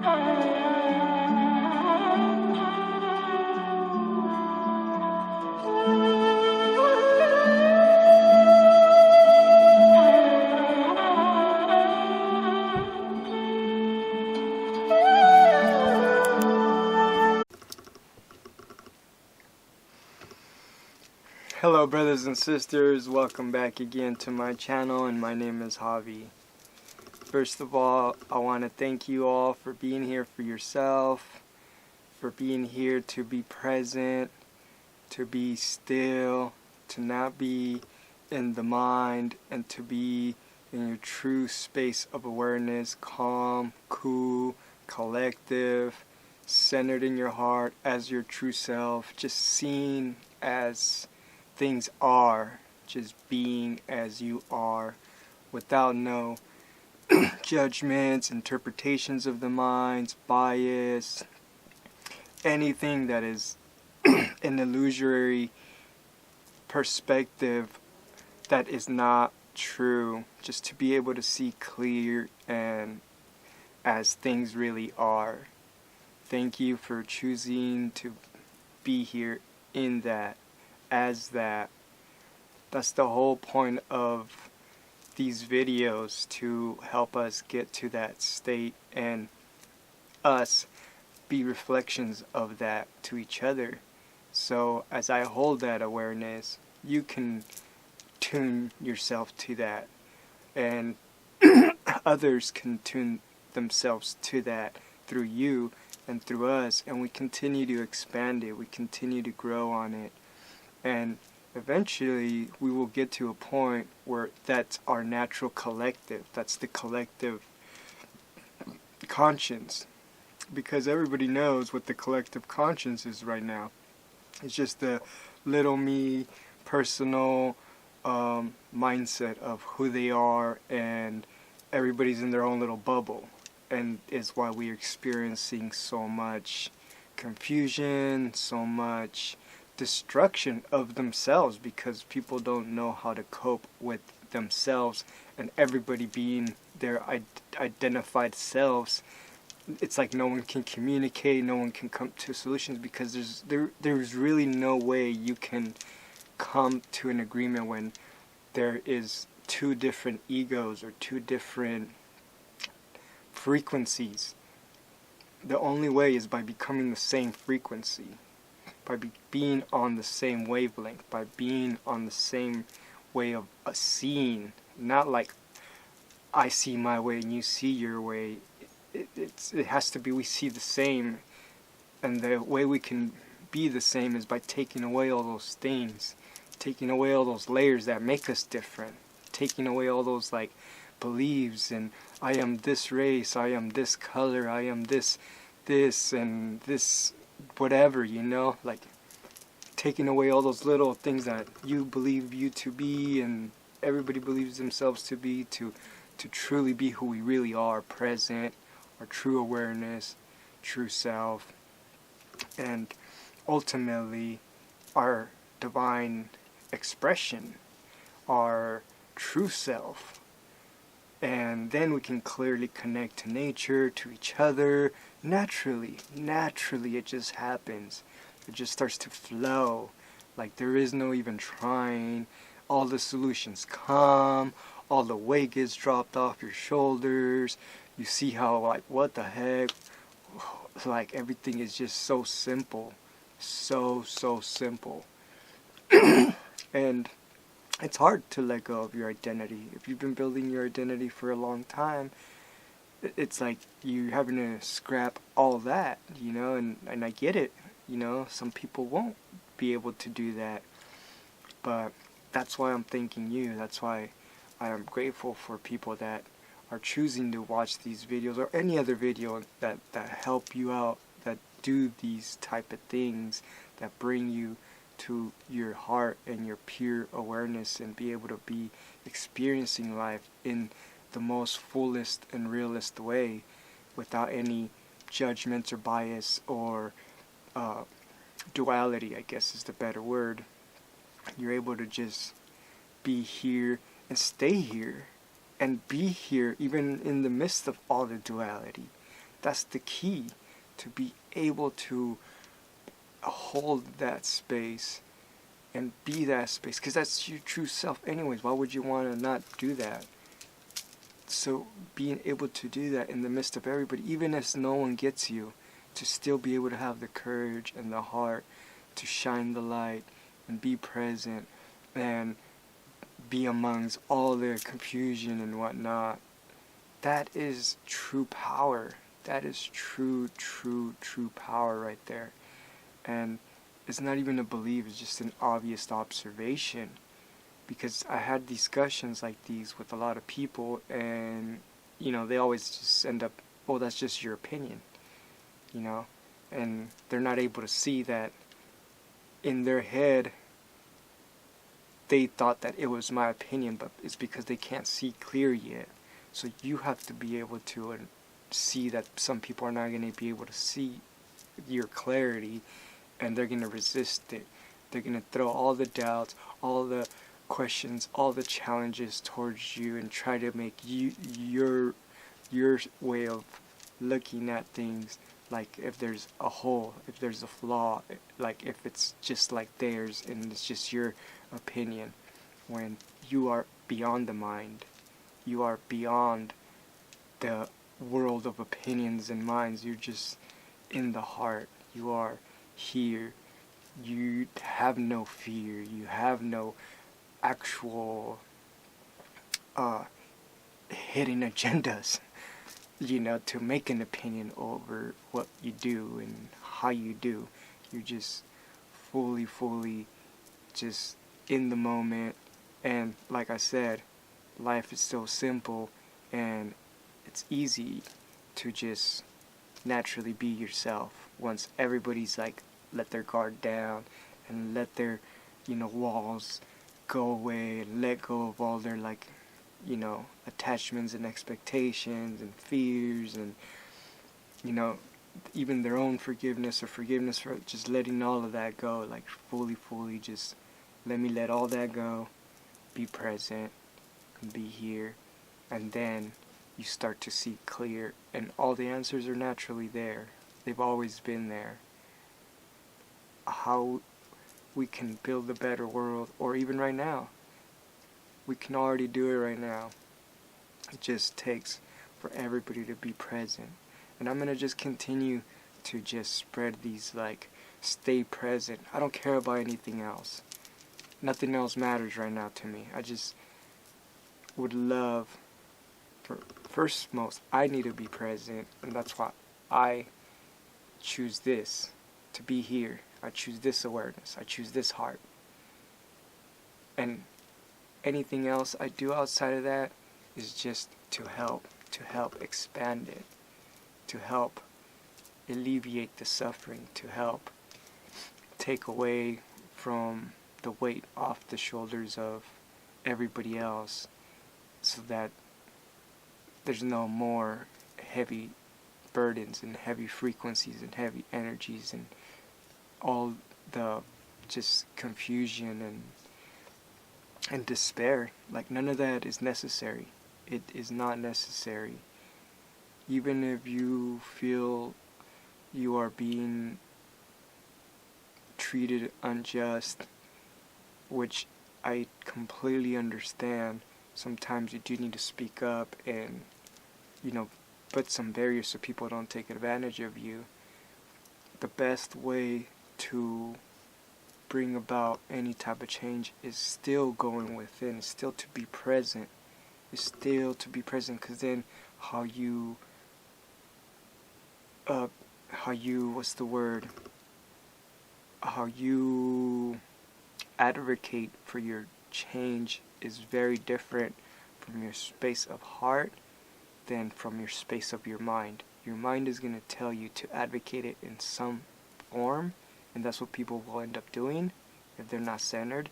Hello brothers and sisters, welcome back again to my channel, and my name is Javi. First of all, I want to thank you all for being here for yourself, for being here to be present, to be still, to not be in the mind, and to be in your true space of awareness, calm, cool, collective, centered in your heart as your true self, just seen as things are, just being as you are, without no judgments, interpretations of the mind's bias, anything that is an illusory perspective that is not true, just to be able to see clear and as things really are. Thank you for choosing to be here in that, as that. That's the whole point of these videos, to help us get to that state and us be reflections of that to each other. So as I hold that awareness, you can tune yourself to that, and others can tune themselves to that through you and through us, and we continue to expand it, we continue to grow on it. And eventually we will get to a point where that's our natural collective. That's the collective conscience. Because everybody knows what the collective conscience is right now. It's just the little me, personal mindset of who they are, and everybody's in their own little bubble. And is why we're experiencing so much confusion, so much destruction of themselves, because people don't know how to cope with themselves, and everybody being their identified selves. It's like no one can communicate, no one can come to solutions, because there's really no way you can come to an agreement when there is two different egos or two different frequencies. The only way is by becoming the same frequency, by being on the same wavelength, by being on the same way of seeing. Not like I see my way and you see your way. It has to be we see the same, and the way we can be the same is by taking away all those things, taking away all those layers that make us different, taking away all those like beliefs, and I am this race, I am this color, I am this and this whatever, you know, like taking away all those little things that you believe you to be and everybody believes themselves to be, to truly be who we really are, present, our true awareness, true self, and ultimately our divine expression, our true self. And then we can clearly connect to nature, to each other, naturally it just happens. It just starts to flow, like there is no even trying. All the solutions come, all the weight gets dropped off your shoulders. You see how, like, what the heck, like everything is just so simple, so simple. And it's hard to let go of your identity. If you've been building your identity for a long time, it's like you're having to scrap all that, you know, and I get it, you know, some people won't be able to do that, but that's why I'm thanking you. That's why I am grateful for people that are choosing to watch these videos, or any other video that help you out, that do these type of things, that bring you to your heart and your pure awareness, and be able to be experiencing life in the most fullest and realist way, without any judgments or bias or duality, I guess is the better word. You're able to just be here and stay here and be here even in the midst of all the duality. that's the key, to be able to hold that space and be that space, because that's your true self anyways. Why would you want to not do that? So being able to do that in the midst of everybody, even if no one gets you, to still be able to have the courage and the heart to shine the light and be present and be amongst all the confusion and whatnot, that is true power. That is true power right there. And it's not even a belief, it's just an obvious observation. Because I had discussions like these with a lot of people, and they always just end up, oh, that's just your opinion, and they're not able to see that in their head they thought that it was my opinion, but it's because they can't see clear yet. So you have to be able to see that some people are not going to be able to see your clarity, and they're going to resist it. They're going to throw all the doubts, all the questions, all the challenges towards you, and try to make your way of looking at things, like if there's a hole, if there's a flaw, like if it's just like theirs and it's just your opinion, when you are beyond the mind, you are beyond the world of opinions and minds. You're just in the heart. You are here. You have no fear. You have no actual hidden agendas, to make an opinion over what you do and how you do. You're just fully just in the moment. And like I said, life is so simple, and it's easy to just naturally be yourself once everybody's like let their guard down and let their walls go away and let go of all their attachments and expectations and fears, and even their own forgiveness or forgiveness for just letting all of that go, like fully just let all that go, be present and be here. And then you start to see clear, and all the answers are naturally there. They've always been there. How we can build a better world, or even right now, we can already do it right now. It just takes for everybody to be present. And I'm going to just continue to just spread these, stay present. I don't care about anything else. Nothing else matters right now to me. I just would love, first most, I need to be present, and that's why I choose this, to be here. I choose this awareness. I choose this heart. And anything else I do outside of that is just to help expand it, to help alleviate the suffering, to help take away from the weight off the shoulders of everybody else, so that there's no more heavy burdens and heavy frequencies and heavy energies and all the just confusion and despair. None of that is necessary. It is not necessary. Even if you feel you are being treated unjust, which I completely understand, sometimes you do need to speak up and put some barriers so people don't take advantage of you. The best way to bring about any type of change is still going within, still to be present, because then how you advocate for your change is very different from your space of heart than from your space of your mind. Your mind is going to tell you to advocate it in some form, and that's what people will end up doing if they're not centered.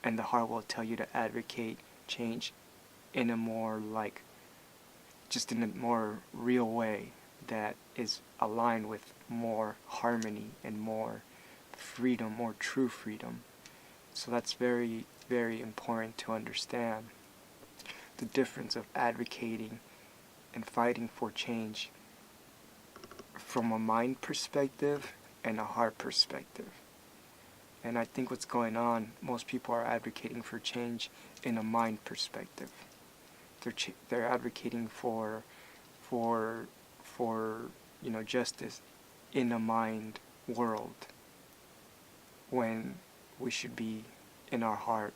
And the heart will tell you to advocate change in a more just in a more real way that is aligned with more harmony and more freedom, more true freedom. So that's very, very important to understand the difference of advocating and fighting for change. from a mind perspective and a heart perspective. And I think what's going on, most people are advocating for change in a mind perspective. They're advocating for justice in a mind world, when we should be in our heart.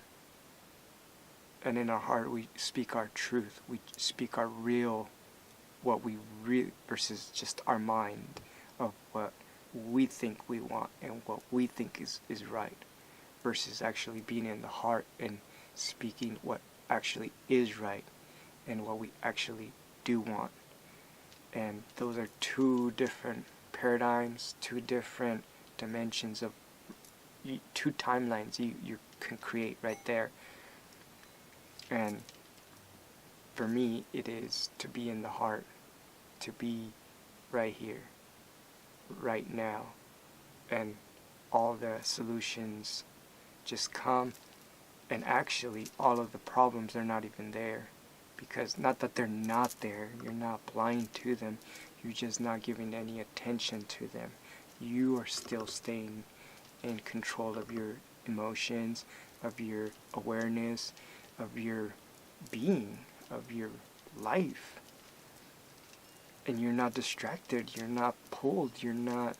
And in our heart we speak our truth, we speak our real, what we really, versus just our mind of what we think we want and what we think is right, versus actually being in the heart and speaking what actually is right and what we actually do want. And those are two different paradigms, two different dimensions of two timelines you can create right there. And for me, it is to be in the heart, to be right here, right now, and all the solutions just come. And actually, all of the problems are not even there, because not that they're not there, you're not blind to them, you're just not giving any attention to them. You are still staying in control of your emotions, of your awareness, of your being, of your life. And you're not distracted, you're not pulled, you're not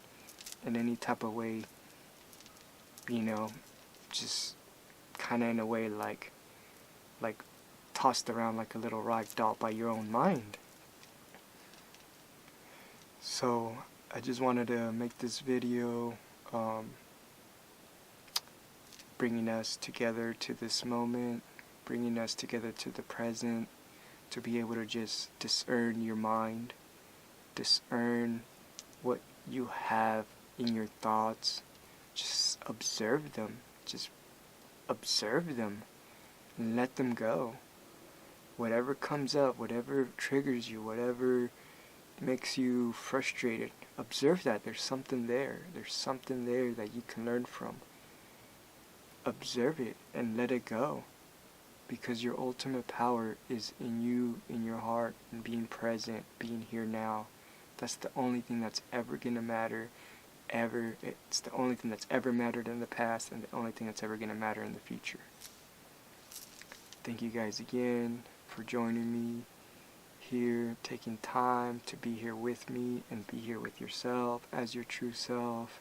in any type of way, just kind of in a way like tossed around like a little rag doll by your own mind. So I just wanted to make this video, bringing us together to this moment, bringing us together to the present, to be able to just discern your mind, discern what you have in your thoughts, just observe them, and let them go. Whatever comes up, whatever triggers you, whatever makes you frustrated, observe that. There's something there that you can learn from. Observe it and let it go, because your ultimate power is in you, in your heart, and being present, being here now. That's the only thing that's ever gonna matter, ever. It's the only thing that's ever mattered in the past, and the only thing that's ever gonna matter in the future. Thank you guys again for joining me here, taking time to be here with me and be here with yourself as your true self.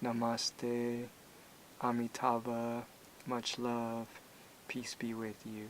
Namaste, Amitabha, much love, peace be with you.